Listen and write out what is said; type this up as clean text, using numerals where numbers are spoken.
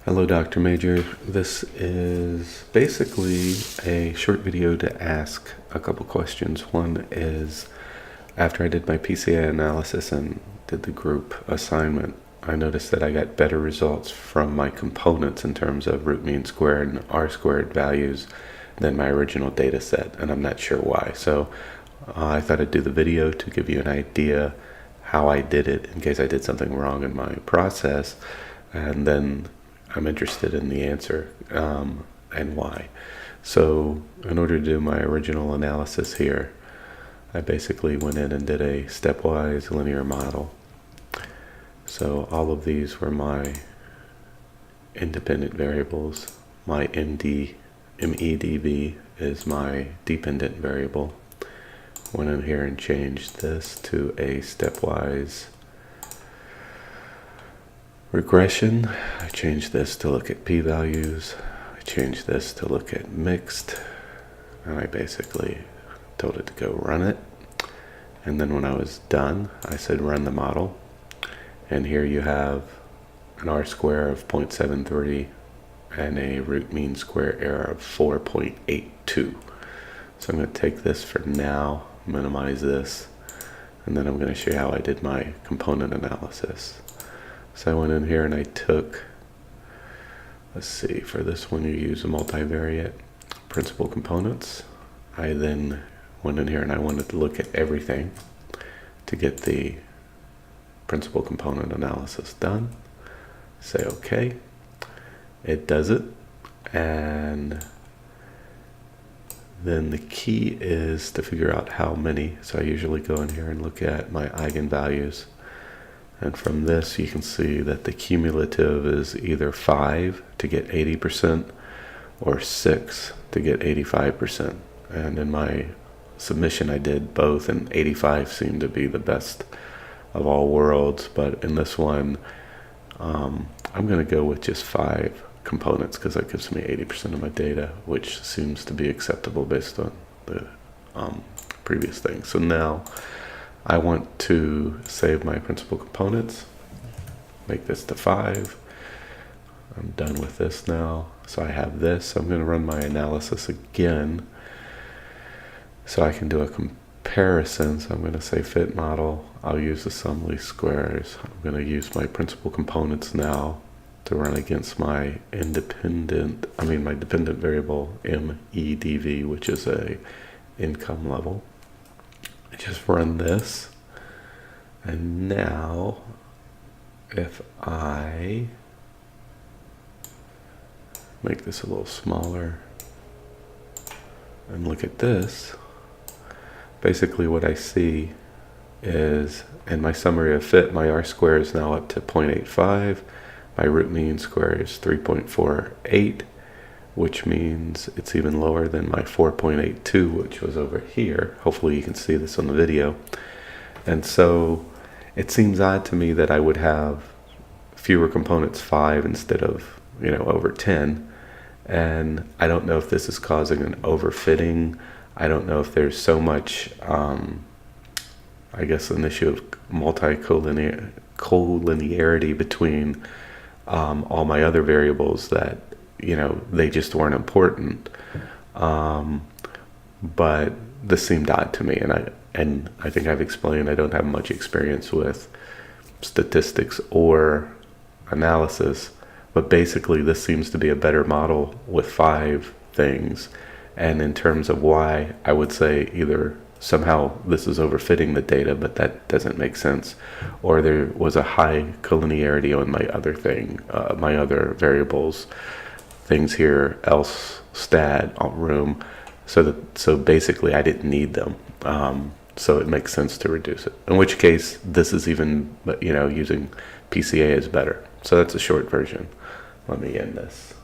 Hello, Dr. Major. This is basically a short video to ask a couple questions. One is, after I did my PCA analysis and did the group assignment, I noticed that I got better results from my components in terms of root mean squared and R squared values than my original data set, and I'm not sure why. So I thought I'd do the video to give you an idea how I did it in case I did something wrong in my process, and then I'm interested in the answer and why. So in order to do my original analysis here, I basically went in and did a stepwise linear model. So all of these were my independent variables. My MEDV is my dependent variable. Went in here and changed this to a stepwise regression. I changed this to look at p-values. I changed this to look at mixed, and I basically told it to go run it. And then when I was done, I said run the model, and here you have an R square of 0.73 and a root mean square error of 4.82. So I'm going to take this for now, minimize this, and then I'm going to show you how I did my component analysis. So I went in here and I took, let's see, for this one you use a multivariate principal components. I then went in here and I wanted to look at everything to get the principal component analysis done. Say okay. It does it. And then the key is to figure out how many. So I usually go in here and look at my eigenvalues. And from this, you can see that the cumulative is either 5 to get 80% or 6 to get 85%. And in my submission, I did both, and 85 seemed to be the best of all worlds. But in this one, I'm going to go with just 5 components because that gives me 80% of my data, which seems to be acceptable based on the previous thing. So now I want to save my principal components, make this to 5. I'm done with this now. So I have this. I'm going to run my analysis again so I can do a comparison. So I'm going to say fit model. I'll use the sum least squares. I'm going to use my principal components now to run against my dependent variable MEDV, which is a income level. I just run this, and now if I make this a little smaller and look at this, basically what I see is in my summary of fit, my R square is now up to 0.85, my root mean square is 3.48, which means it's even lower than my 4.82, which was over here. Hopefully you can see this on the video. And so it seems odd to me that I would have fewer components, 5 instead of, over 10. And I don't know if this is causing an overfitting. I don't know if there's so much, I guess, an issue of collinearity between all my other variables that they just weren't important, but this seemed odd to me, and I think I've explained I don't have much experience with statistics or analysis, but basically this seems to be a better model with 5 things. And in terms of why, I would say either somehow this is overfitting the data, but that doesn't make sense, or there was a high collinearity on my other thing, my other variables, things here, else, stat, room, so basically I didn't need them, so it makes sense to reduce it, in which case this is even, using PCA is better. So that's a short version. Let me end this.